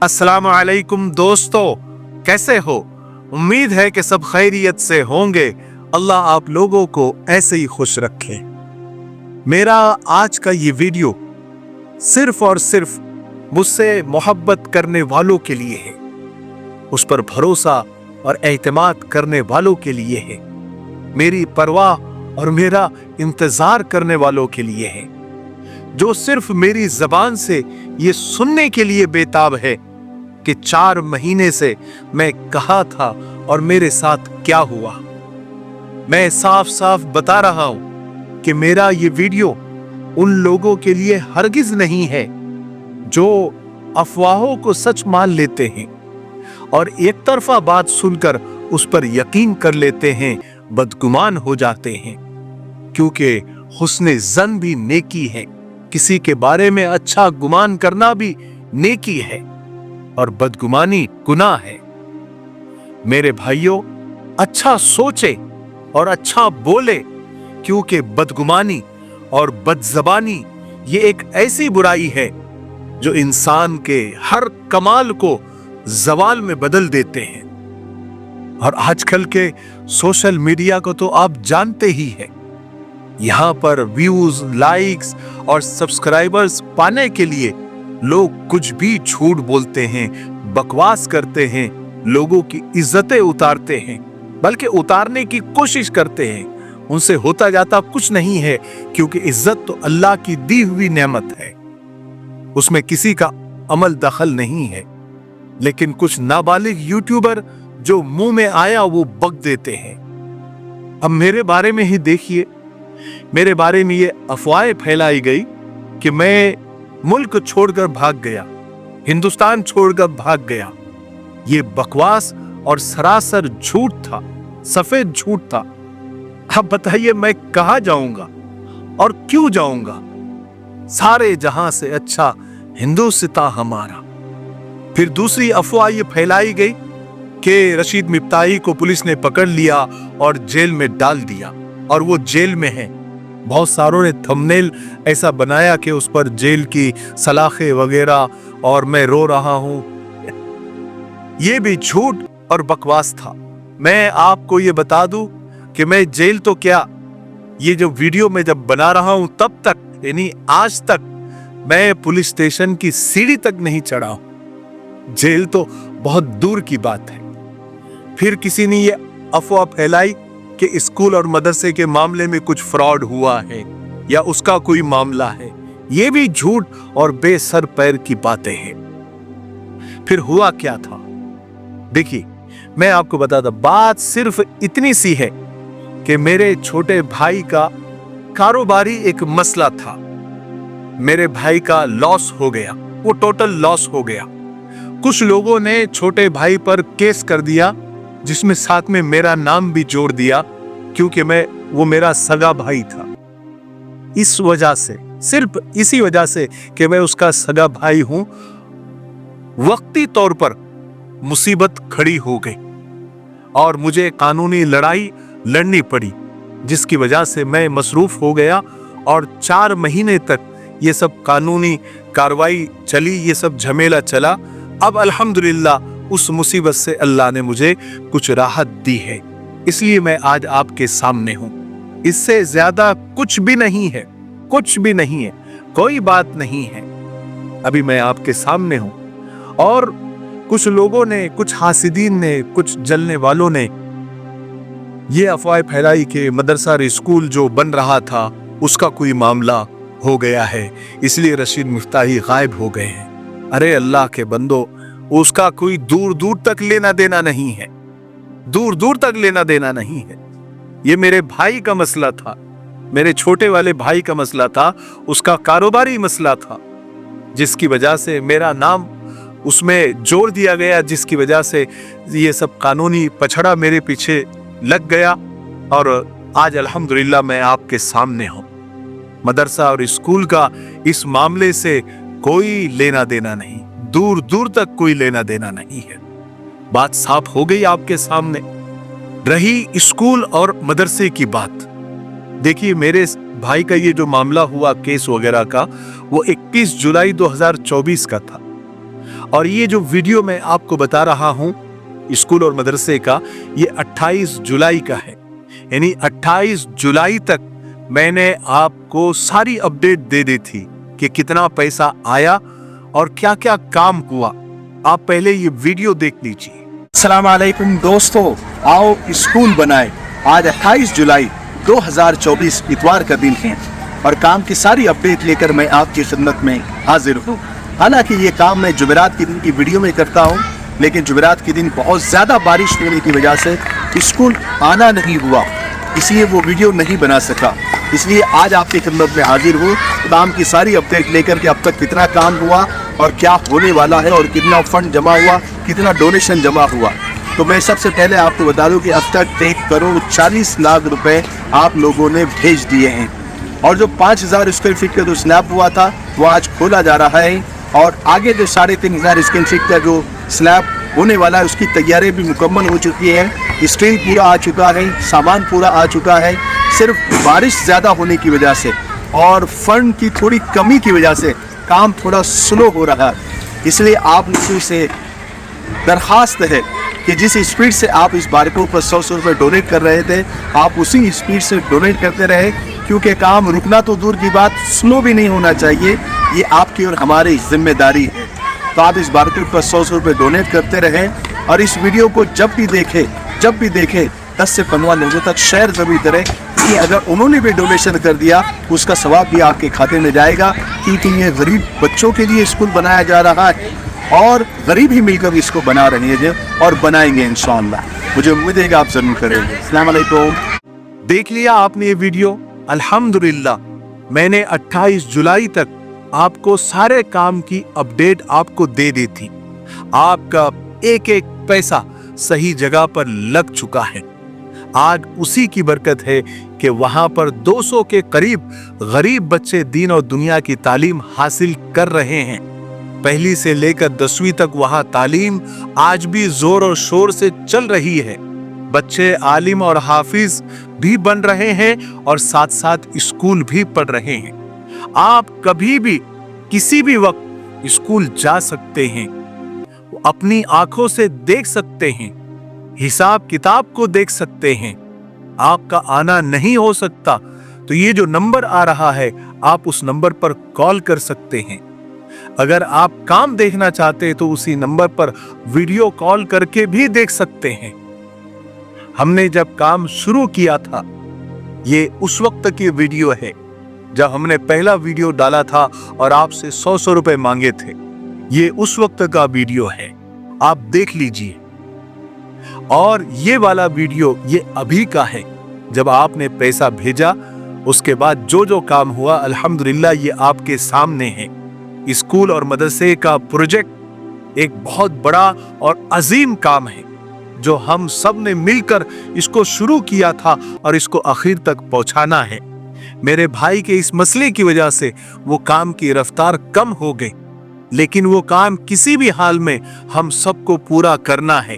अस्सलाम वालेकुम दोस्तों, कैसे हो? उम्मीद है कि सब खैरियत से होंगे। अल्लाह आप लोगों को ऐसे ही खुश रखे। मेरा आज का ये वीडियो सिर्फ और सिर्फ मुझसे मोहब्बत करने वालों के लिए है, उस पर भरोसा और एतमाद करने वालों के लिए है, मेरी परवाह और मेरा इंतजार करने वालों के लिए है, जो सिर्फ मेरी जबान से ये सुनने के लिए बेताब है कि 4 महीने से मैं कहाँ था और मेरे साथ क्या हुआ। मैं साफ साफ बता रहा हूं कि मेरा ये वीडियो उन लोगों के लिए हरगिज नहीं है जो अफवाहों को सच मान लेते हैं और एक तरफा बात सुनकर उस पर यकीन कर लेते हैं, बदगुमान हो जाते हैं। क्योंकि हुस्ने ज़न भी नेकी है, किसी के बारे में अच्छा गुमान करना भी नेकी है और बदगुमानी गुनाह है। मेरे भाइयों, अच्छा सोचे और अच्छा बोले, क्योंकि बदगुमानी और बदजबानी ये एक ऐसी बुराई है जो इंसान के हर कमाल को जवाल में बदल देते हैं। और आजकल के सोशल मीडिया को तो आप जानते ही हैं। यहां पर व्यूज, लाइक्स और सब्सक्राइबर्स पाने के लिए लोग कुछ भी झूठ बोलते हैं, बकवास करते हैं, लोगों की इज्जतें उतारते हैं, बल्कि उतारने की कोशिश करते हैं। उनसे होता जाता कुछ नहीं है, क्योंकि इज्जत तो अल्लाह की दी हुई नेमत है, उसमें किसी का अमल दखल नहीं है। लेकिन कुछ नाबालिग यूट्यूबर जो मुंह में आया वो बक देते हैं। अब मेरे बारे में ही देखिए, मेरे बारे में ये अफवाहें फैलाई गई कि मैं मुल्क छोड़कर भाग गया, हिंदुस्तान छोड़कर भाग गया। ये बकवास और सरासर झूठ था, सफेद झूठ था। अब बताइए मैं कहां जाऊंगा और क्यों जाऊंगा? सारे जहां से अच्छा हिंदुस्तान हमारा। फिर दूसरी अफवाह ये फैलाई गई कि रशीद मिफ्ताही को पुलिस ने पकड़ लिया और जेल में डाल दिया और वो जेल में है। बहुत सारों ने थंबनेल ऐसा बनाया कि उस पर जेल की सलाखें वगैरह, और मैं रो रहा हूं। ये भी झूठ और बकवास था। मैं आपको ये बता दूं कि मैं जेल तो क्या, ये जो वीडियो मैं जब बना रहा हूं तब तक, यानी आज तक, मैं पुलिस स्टेशन की सीढ़ी तक नहीं चढ़ा हूं। जेल तो बहुत दूर की बात है। फिर किसी ने ये अफवाह फैलाई कि स्कूल और मदरसे के मामले में कुछ फ्रॉड हुआ है या उसका कोई मामला है। ये भी झूठ और बेसर पैर की बातें हैं। फिर हुआ क्या था? देखिए, मैं आपको बताता, बात सिर्फ इतनी सी है कि मेरे छोटे भाई का कारोबारी एक मसला था। मेरे भाई का लॉस हो गया, वो टोटल लॉस हो गया। कुछ लोगों ने छोटे भाई पर केस कर दिया, जिसमें साथ में मेरा नाम भी जोड़ दिया, क्योंकि वो मेरा सगा भाई था। इस वजह से, सिर्फ इसी वजह से कि मैं उसका सगा भाई हूं, वक्ती तौर पर मुसीबत खड़ी हो गई और मुझे कानूनी लड़ाई लड़नी पड़ी, जिसकी वजह से मैं मसरूफ हो गया और 4 महीने तक ये सब कानूनी कार्रवाई चली, ये सब झमेला चला। अब अल्हम्दुलिल्लाह उस मुसीबत से अल्लाह ने मुझे कुछ राहत दी है, इसलिए मैं आज आपके सामने हूं। इससे ज्यादा कुछ भी नहीं है, कुछ भी नहीं है, कोई बात नहीं है। अभी मैं आपके सामने हूं। और कुछ लोगों ने, कुछ हासिदीन ने, कुछ जलने वालों ने ये अफवाह फैलाई कि मदरसा और स्कूल जो बन रहा था उसका कोई मामला हो गया है, इसलिए रशीद मिफ्ताही गायब हो गए हैं। अरे अल्लाह के बंदो, उसका कोई दूर दूर तक लेना देना नहीं है, दूर दूर तक लेना देना नहीं है। ये मेरे भाई का मसला था, मेरे छोटे वाले भाई का मसला था, उसका कारोबारी मसला था, जिसकी वजह से मेरा नाम उसमें जोड़ दिया गया, जिसकी वजह से ये सब कानूनी पछड़ा मेरे पीछे लग गया। और आज अल्हम्दुलिल्लाह मैं आपके सामने हूं। मदरसा और स्कूल का इस मामले से कोई लेना देना नहीं, दूर दूर तक कोई लेना देना नहीं है। बात साफ हो गई आपके सामने। रही स्कूल और मदरसे की बात, देखिए मेरे भाई का ये जो मामला हुआ केस वगैरह का, वो 21 जुलाई 2024 का था और ये जो वीडियो मैं आपको बता रहा हूं स्कूल और मदरसे का, ये 28 जुलाई का है। यानी 28 जुलाई तक मैंने आपको सारी अपडेट दे दी थी कि कितना पैसा आया और क्या क्या काम हुआ। आप पहले ये वीडियो देख लीजिए। अस्सलाम वालेकुम दोस्तों, आओ स्कूल बनाए। आज 28 जुलाई 2024 इतवार का दिन है और काम की सारी अपडेट लेकर मैं आपकी खिदमत में हाजिर हूँ। हालांकि ये काम मैं जुमेरात के दिन की वीडियो में करता हूँ, लेकिन जुमेरात के दिन बहुत ज़्यादा बारिश होने की वजह से स्कूल आना नहीं हुआ, इसलिए वो वीडियो नहीं बना सका। इसलिए आज आपकी खिदमत में हाजिर हूँ काम की सारी अपडेट लेकर के अब तक कितना काम हुआ और क्या होने वाला है और कितना फंड जमा हुआ, कितना डोनेशन जमा हुआ। तो मैं सबसे पहले आपको बता दूं कि अब तक 1,40,00,000 रुपए आप लोगों ने भेज दिए हैं और जो 5,000 स्क्वायर फीट का जो स्लैब हुआ था वो आज खोला जा रहा है और आगे जो 3,500 स्क्वायर फीट का जो स्लैब होने वाला है उसकी तैयारी भी मुकम्मल हो चुकी है। स्टील पूरा आ चुका है, सामान पूरा आ चुका है। सिर्फ बारिश ज़्यादा होने की वजह से और फंड की थोड़ी कमी की वजह से काम थोड़ा स्लो हो रहा है। इसलिए आप लोगों से दरख्वास्त है कि जिस स्पीड से आप इस बारिकों पर 100 रुपये डोनेट कर रहे थे, आप उसी स्पीड से डोनेट करते रहे, क्योंकि काम रुकना तो दूर की बात, स्लो भी नहीं होना चाहिए। ये आपकी और हमारी जिम्मेदारी है। तो आप इस बारिकों पर 100 रुपये डोनेट करते रहें और इस वीडियो को जब भी देखें 10 से 15 लोगों तक शेयर ज़रूर करें कि अगर उन्होंने भी डोनेशन कर दिया उसका सवाब भी आपके खाते में जाएगा, क्योंकि ये गरीब बच्चों के लिए स्कूल बनाया जा रहा है और गरीब ही मिलकर इसको बना रहे हैं और बनाएंगे इंशाअल्लाह। मुझे उम्मीद है कि आप जरूर करेंगे। अस्सलाम वालेकुम। देख लिया आपने ये वीडियो। अल्हम्दुलिल्लाह मैंने 28 जुलाई तक आपको सारे काम की अपडेट आपको दे दी थी। आपका एक एक पैसा सही जगह पर लग चुका है। आज उसी की बरकत है कि वहां पर 200 के करीब गरीब बच्चे दीन और दुनिया की तालीम हासिल कर रहे हैं। पहली से लेकर 10वीं तक वहां तालीम आज भी जोर और शोर से चल रही है। बच्चे आलिम और हाफिज भी बन रहे हैं और साथ साथ स्कूल भी पढ़ रहे हैं। आप कभी भी किसी भी वक्त स्कूल जा सकते हैं, अपनी आंखों से देख सकते हैं, हिसाब किताब को देख सकते हैं। आपका आना नहीं हो सकता तो ये जो नंबर आ रहा है आप उस नंबर पर कॉल कर सकते हैं। अगर आप काम देखना चाहते हैं तो उसी नंबर पर वीडियो कॉल करके भी देख सकते हैं। हमने जब काम शुरू किया था, ये उस वक्त की वीडियो है जब हमने पहला वीडियो डाला था और आपसे 100 रुपए मांगे थे। ये उस वक्त का वीडियो है, आप देख लीजिए। और ये वाला वीडियो ये अभी का है जब आपने पैसा भेजा, उसके बाद जो जो काम हुआ अल्हम्दुलिल्लाह ये आपके सामने है। स्कूल और मदरसे का प्रोजेक्ट एक बहुत बड़ा और अजीम काम है जो हम सब ने मिलकर इसको शुरू किया था और इसको आखिर तक पहुंचाना है। मेरे भाई के इस मसले की वजह से वो काम की रफ्तार कम हो गई, लेकिन वो काम किसी भी हाल में हम सबको पूरा करना है,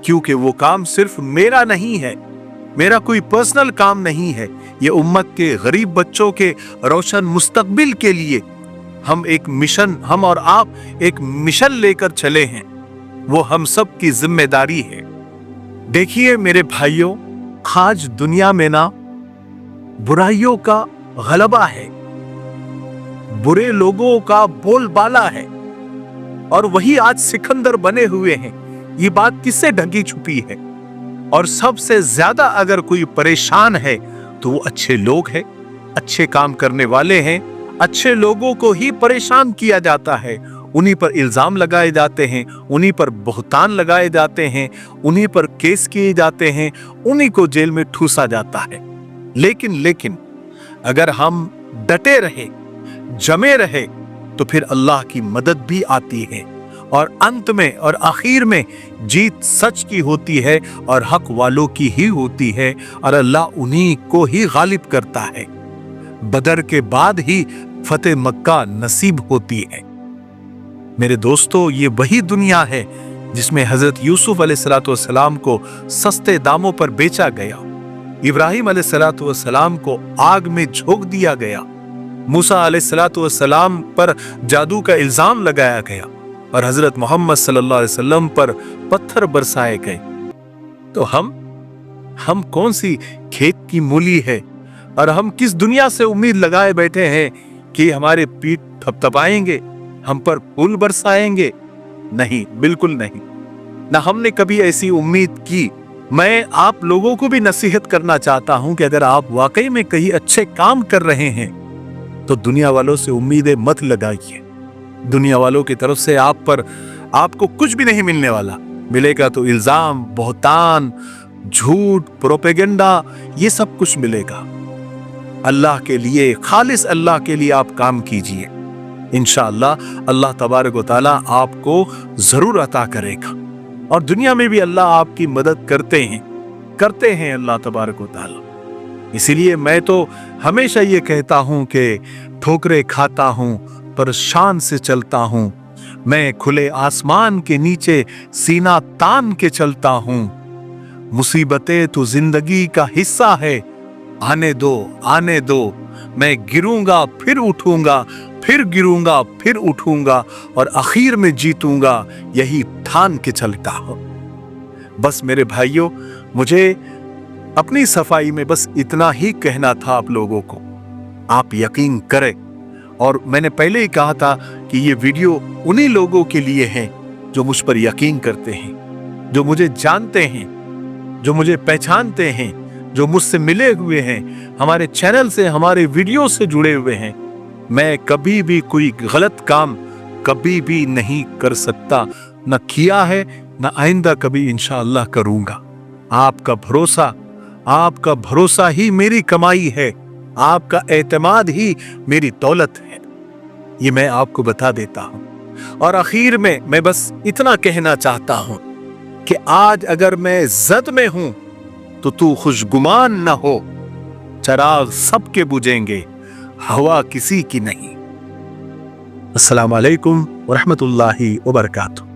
क्योंकि वो काम सिर्फ मेरा नहीं है, मेरा कोई पर्सनल काम नहीं है। ये उम्मत के गरीब बच्चों के रोशन मुस्तकबिल के लिए हम और आप एक मिशन लेकर चले हैं। वो हम सब की जिम्मेदारी है। देखिए मेरे भाइयों, आज दुनिया में ना बुराइयों का गलबा है, बुरे लोगों का बोलबाला है और वही आज सिकंदर बने हुए हैं। ये बात किससे ढकी छुपी है? और सबसे ज्यादा अगर कोई परेशान है तो वो अच्छे लोग हैं, अच्छे काम करने वाले हैं। अच्छे लोगों को ही परेशान किया जाता है, उन्हीं पर इल्जाम लगाए जाते हैं, उन्हीं पर बहुतान लगाए जाते हैं, उन्हीं पर केस किए जाते हैं, उन्हीं को जेल में ठूसा जाता है। लेकिन अगर हम डटे रहे, जमे रहे, तो फिर अल्लाह की मदद भी आती है और अंत में और आखिर में जीत सच की होती है और हक वालों की ही होती है और अल्लाह उन्हीं को ही गालिब करता है। बदर के बाद ही फतेह मक्का नसीब होती है। मेरे दोस्तों, ये वही दुनिया है जिसमें हजरत यूसुफ अलैहिस्सलाम को सस्ते दामों पर बेचा गया, इब्राहिम अलैहिस्सलाम को आग में झोंक दिया गया, मूसा अलैहिस्सलाम पर जादू का इल्जाम लगाया गया, और हजरत मोहम्मद सल्लल्लाहु अलैहि वसल्लम पर पत्थर बरसाए गए, तो हम कौन सी खेत की मूली है और हम किस दुनिया से उम्मीद लगाए बैठे हैं कि हमारे पीठ थपथपाएंगे, हम पर फूल बरसाएंगे? नहीं, बिल्कुल नहीं। ना हमने कभी ऐसी उम्मीद की। मैं आप लोगों को भी नसीहत करना चाहता हूं कि अगर आप वाकई में कहीं अच्छे काम कर रहे हैं तो दुनिया वालों से उम्मीदें मत लगाइए। दुनिया वालों की तरफ से आपको कुछ भी नहीं मिलने वाला। मिलेगा तो इल्जाम, बहतान, झूठ, प्रोपेगेंडा, ये सब कुछ मिलेगा। अल्लाह के लिए, खालिस अल्लाह के लिए आप काम कीजिए। इंशाअल्लाह अल्लाह तबारक व तआला आपको जरूर अता करेगा, और दुनिया में भी अल्लाह आपकी मदद करते हैं अल्लाह तबारक व तआला। इसीलिए मैं तो हमेशा ये कहता हूं कि ठोकरें खाता हूं पर शान से चलता हूं। मैं खुले आसमान के नीचे सीना तान के चलता हूं। मुसीबतें तो जिंदगी का हिस्सा है, आने दो। मैं गिरूंगा फिर उठूंगा, फिर गिरूंगा फिर उठूंगा, और आखिर में जीतूंगा, यही ठान के चलता हूं। बस मेरे भाइयों, मुझे अपनी सफाई में बस इतना ही कहना था आप लोगों को। आप यकीन करें, और मैंने पहले ही कहा था कि ये वीडियो उन्हीं लोगों के लिए है जो मुझ पर यकीन करते हैं, जो मुझे जानते हैं, जो मुझे पहचानते हैं, जो मुझसे मिले हुए हैं, हमारे चैनल से, हमारे वीडियो से जुड़े हुए हैं। मैं कभी भी कोई गलत काम कभी भी नहीं कर सकता, न किया है, न आइंदा कभी इंशाअल्लाह करूंगा। आपका भरोसा ही मेरी कमाई है, आपका एतमाद ही मेरी दौलत है, ये मैं आपको बता देता हूं। और आखिर में मैं बस इतना कहना चाहता हूं कि आज अगर मैं जद में हूं तो तू खुशगुमान न हो। चराग सबके बुझेंगे, हवा किसी की नहीं। अस्सलाम वालेकुम व रहमतुल्लाहि व बरकातुहू।